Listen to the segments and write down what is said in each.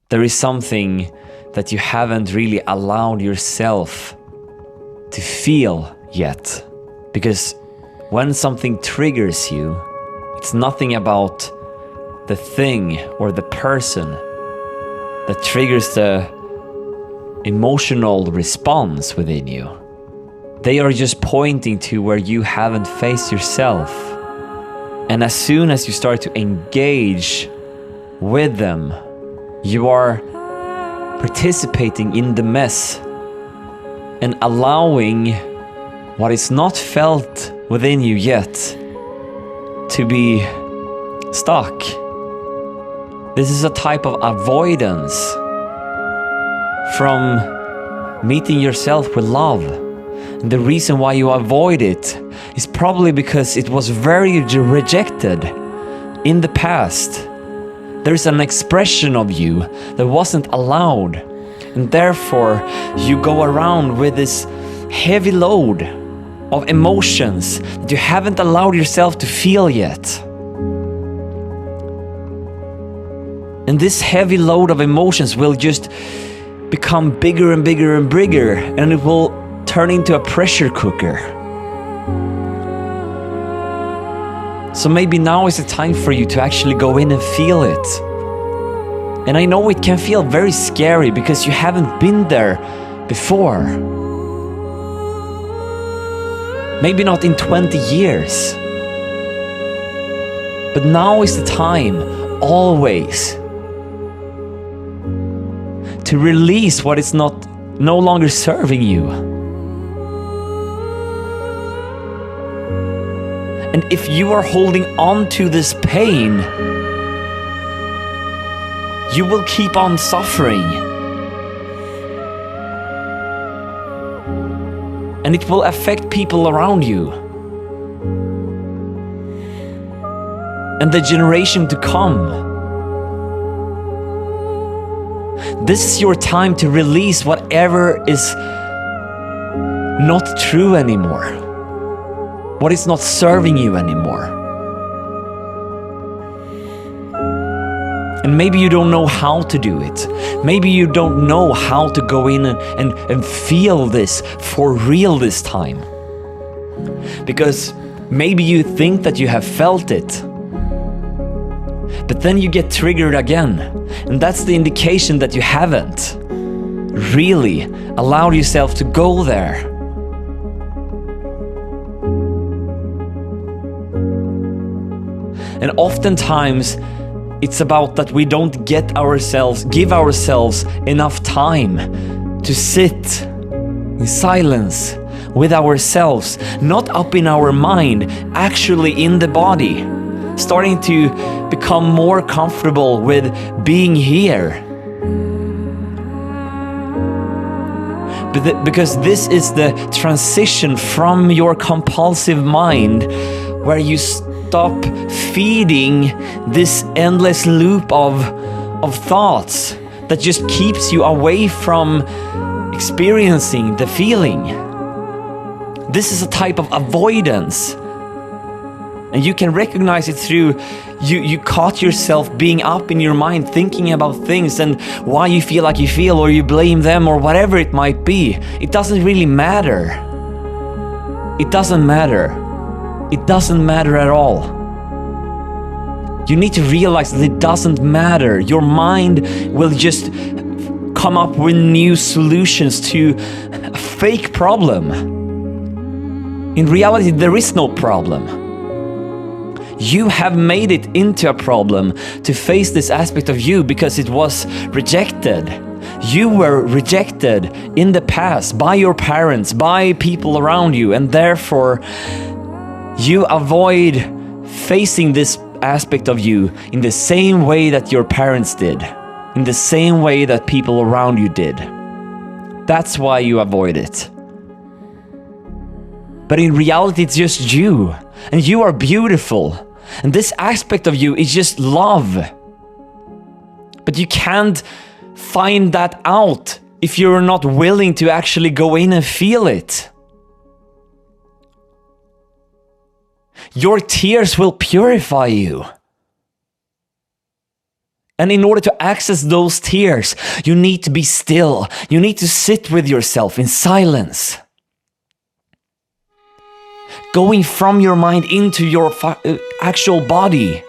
there is something that you haven't really allowed yourself to feel yet. Because when something triggers you, it's nothing about the thing or the person that triggers the emotional response within you. They are just pointing to where you haven't faced yourself. And as soon as you start to engage with them, you are participating in the mess and allowing what is not felt within you yet to be stuck. This is a type of avoidance from meeting yourself with love. And the reason why you avoid it is probably because it was very rejected in the past. There's an expression of you that wasn't allowed, and therefore you go around with this heavy load of emotions that you haven't allowed yourself to feel yet. And this heavy load of emotions will just become bigger and bigger and bigger, and it will turn into a pressure cooker. So maybe now is the time for you to actually go in and feel it. And I know it can feel very scary because you haven't been there before. Maybe not in 20 years. But now is the time, always, to release what is no longer serving you. And if you are holding on to this pain, you will keep on suffering. And it will affect people around you. And the generation to come. This is your time to release whatever is not true anymore. What is not serving you anymore. And maybe you don't know how to do it. Maybe you don't know how to go in and feel this for real this time. Because maybe you think that you have felt it. But then you get triggered again. And that's the indication that you haven't really allowed yourself to go there. And oftentimes, it's about that we don't give ourselves enough time to sit in silence with ourselves, not up in our mind, actually in the body, starting to become more comfortable with being here. Because this is the transition from your compulsive mind, where you stop feeding this endless loop of thoughts that just keeps you away from experiencing the feeling. This is a type of avoidance. And you can recognize it through you caught yourself being up in your mind, thinking about things and why you feel like you feel, or you blame them, or whatever it might be. It doesn't really matter. It doesn't matter. It doesn't matter at all. You need to realize that it doesn't matter. Your mind will just come up with new solutions to a fake problem. In reality, there is no problem. You have made it into a problem to face this aspect of you because it was rejected. You were rejected in the past by your parents, by people around you, and therefore you avoid facing this aspect of you in the same way that your parents did, in the same way that people around you did. That's why you avoid it. But in reality, it's just you, and you are beautiful. And this aspect of you is just love. But you can't find that out if you're not willing to actually go in and feel it. Your tears will purify you. And in order to access those tears, you need to be still. You need to sit with yourself in silence. Going from your mind into your actual body.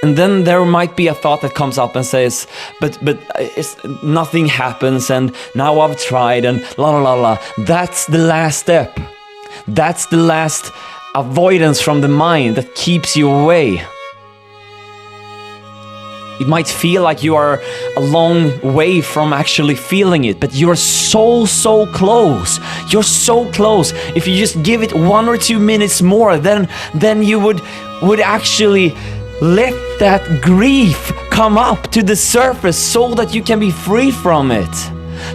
And then there might be a thought that comes up and says, but nothing happens, and now I've tried, and la la la la. That's the last step. That's the last avoidance from the mind that keeps you away. It might feel like you are a long way from actually feeling it, but you're so close. You're so close. If you just give it 1 or 2 minutes more, then you would actually let that grief come up to the surface so that you can be free from it.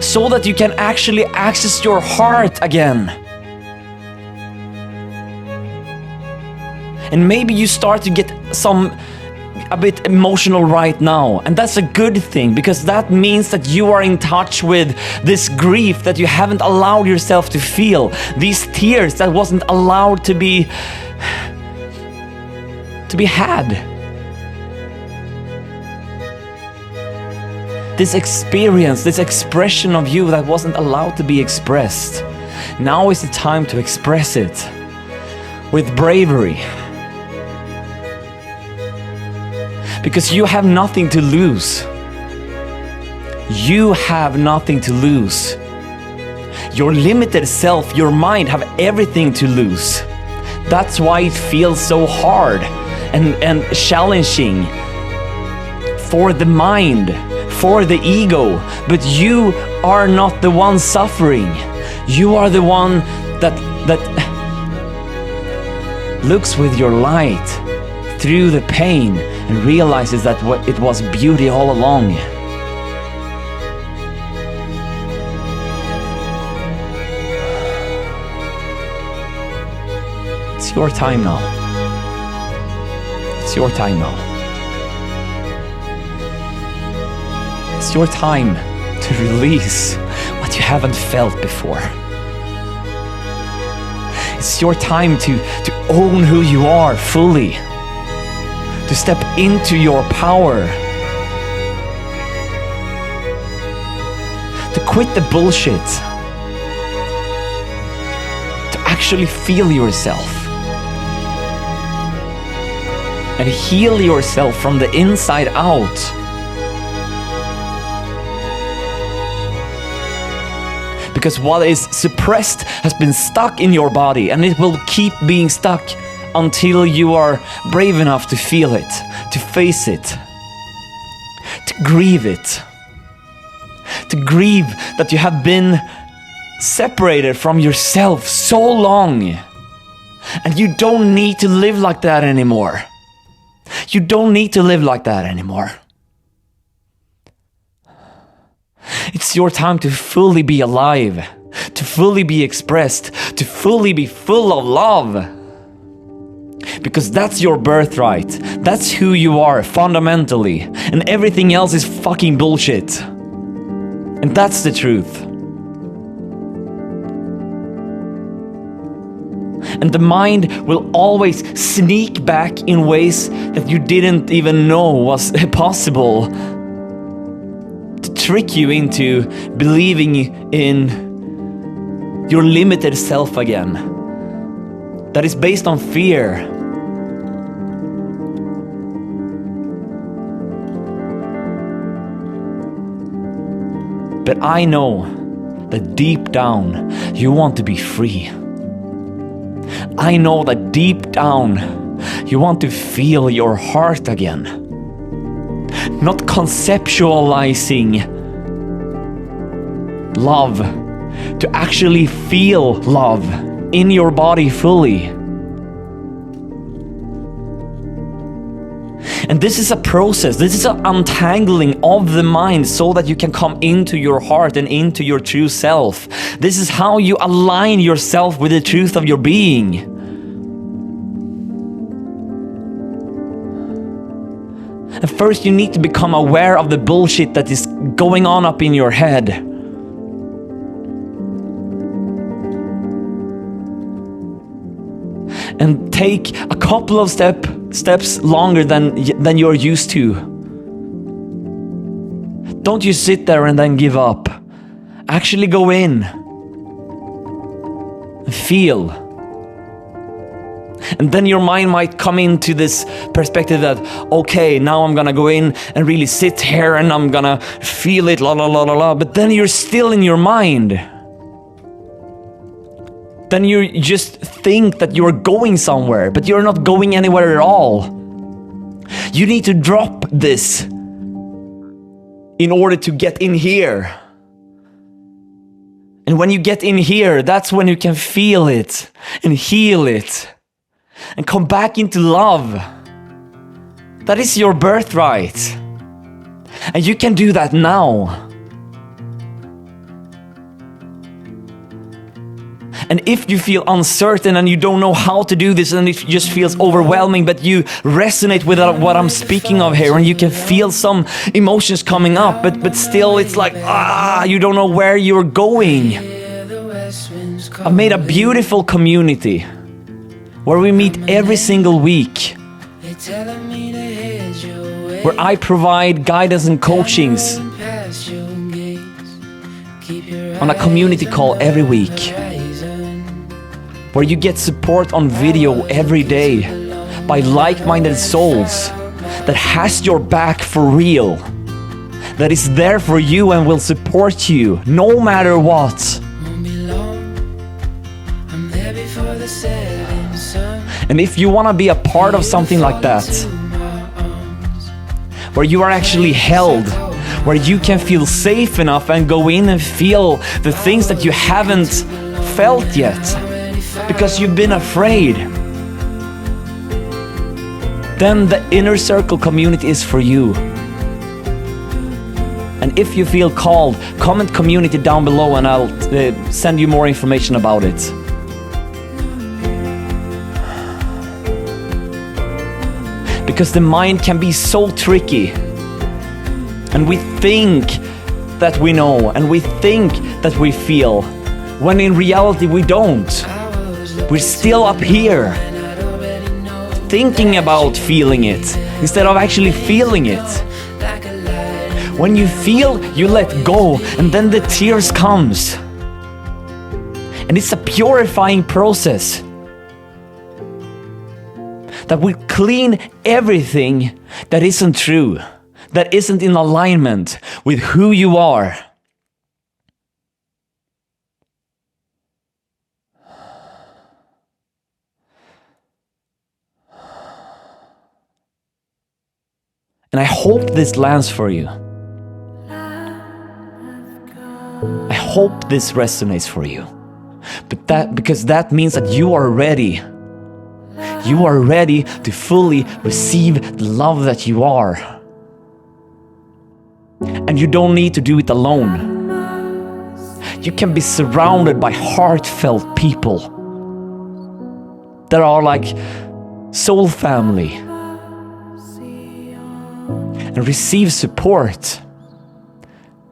So that you can actually access your heart again. And maybe you start to get a bit emotional right now, and that's a good thing, because that means that you are in touch with this grief that you haven't allowed yourself to feel, these tears that wasn't allowed to be had, this experience, this expression of you that wasn't allowed to be expressed. Now is the time to express it with bravery. Because you have nothing to lose. You have nothing to lose. Your limited self, your mind, have everything to lose. That's why it feels so hard and challenging for the mind, for the ego. But you are not the one suffering. You are the one that looks with your light through the pain and realizes that it was beauty all along. It's your time now. It's your time now. It's your time to release what you haven't felt before. It's your time to own who you are fully. To step into your power. To quit the bullshit. To actually feel yourself. And heal yourself from the inside out. Because what is suppressed has been stuck in your body, and it will keep being stuck until you are brave enough to feel it, to face it, to grieve it, to grieve that you have been separated from yourself so long, and you don't need to live like that anymore. You don't need to live like that anymore. It's your time to fully be alive, to fully be expressed, to fully be full of love. Because that's your birthright. That's who you are fundamentally. And everything else is fucking bullshit. And that's the truth. And the mind will always sneak back in ways that you didn't even know was possible. To trick you into believing in your limited self again. That is based on fear. But I know that deep down you want to be free. I know that deep down you want to feel your heart again. Not conceptualizing love, to actually feel love in your body fully. And this is a process, this is an untangling of the mind so that you can come into your heart and into your true self. This is how you align yourself with the truth of your being. And first you need to become aware of the bullshit that is going on up in your head. and take a couple of steps longer than you're used to. Don't you sit there and then give up. Actually go in and feel. And then your mind might come into this perspective that, okay, now I'm gonna go in and really sit here and I'm gonna feel it, la la la la la. But then you're still in your mind. Then you just think that you're going somewhere, but you're not going anywhere at all. You need to drop this in order to get in here. And when you get in here, that's when you can feel it and heal it and come back into love. That is your birthright. And you can do that now. And if you feel uncertain and you don't know how to do this and it just feels overwhelming, but you resonate with what I'm speaking of here and you can feel some emotions coming up, but still it's like, you don't know where you're going. I've made a beautiful community where we meet every single week, where I provide guidance and coachings on a community call every week, where you get support on video every day by like-minded souls that has your back for real, that is there for you and will support you no matter what. And if you want to be a part of something like that, where you are actually held, where you can feel safe enough and go in and feel the things that you haven't felt yet, because you've been afraid, then the Inner Circle community is for you. And if you feel called, comment community down below and I'll send you more information about it. Because the mind can be so tricky, and we think that we know and we think that we feel, when in reality we don't. We're still up here thinking about feeling it instead of actually feeling it. When you feel, you let go, and then the tears comes. And it's a purifying process that will clean everything that isn't true, that isn't in alignment with who you are. And I hope this lands for you. I hope this resonates for you. Because that means that you are ready. You are ready to fully receive the love that you are. And you don't need to do it alone. You can be surrounded by heartfelt people that are like soul family. And receive support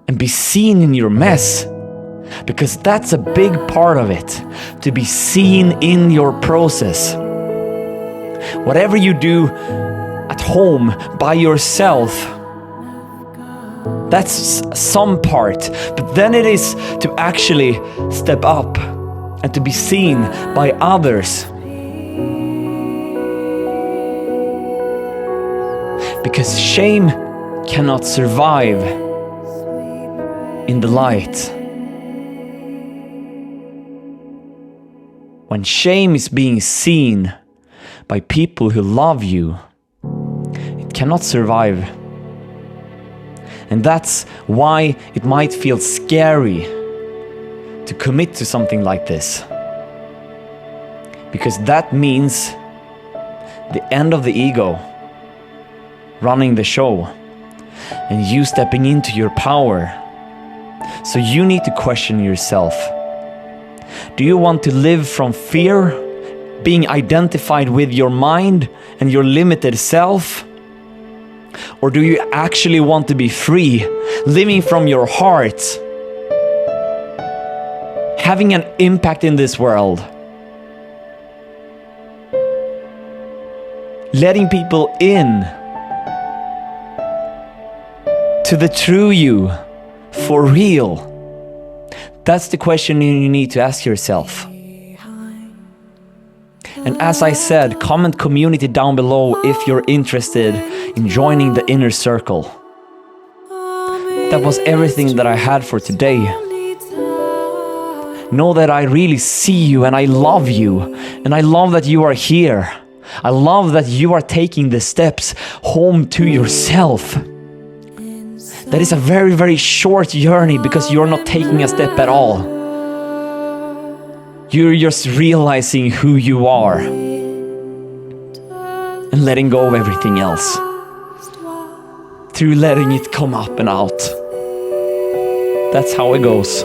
and be seen in your mess, because that's a big part of it, to be seen in your process. Whatever you do at home by yourself, that's some part, but then it is to actually step up and to be seen by others. Because shame cannot survive in the light. When shame is being seen by people who love you, it cannot survive. And that's why it might feel scary to commit to something like this. Because that means the end of the ego running the show, and you stepping into your power. So you need to question yourself. Do you want to live from fear, being identified with your mind and your limited self? Or do you actually want to be free, living from your heart, having an impact in this world? letting people in to the true you for real? That's the question you need to ask yourself. And as I said, comment community down below if you're interested in joining the inner circle. That was everything that I had for today. Know that I really see you and I love you. And I love that you are here. I love that you are taking the steps home to yourself. That is a very, very short journey because you're not taking a step at all. You're just realizing who you are and letting go of everything else through letting it come up and out. That's how it goes.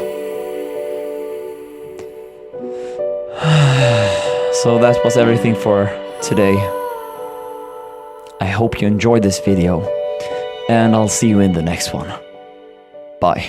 So that was everything for today. I hope you enjoyed this video, and I'll see you in the next one. Bye.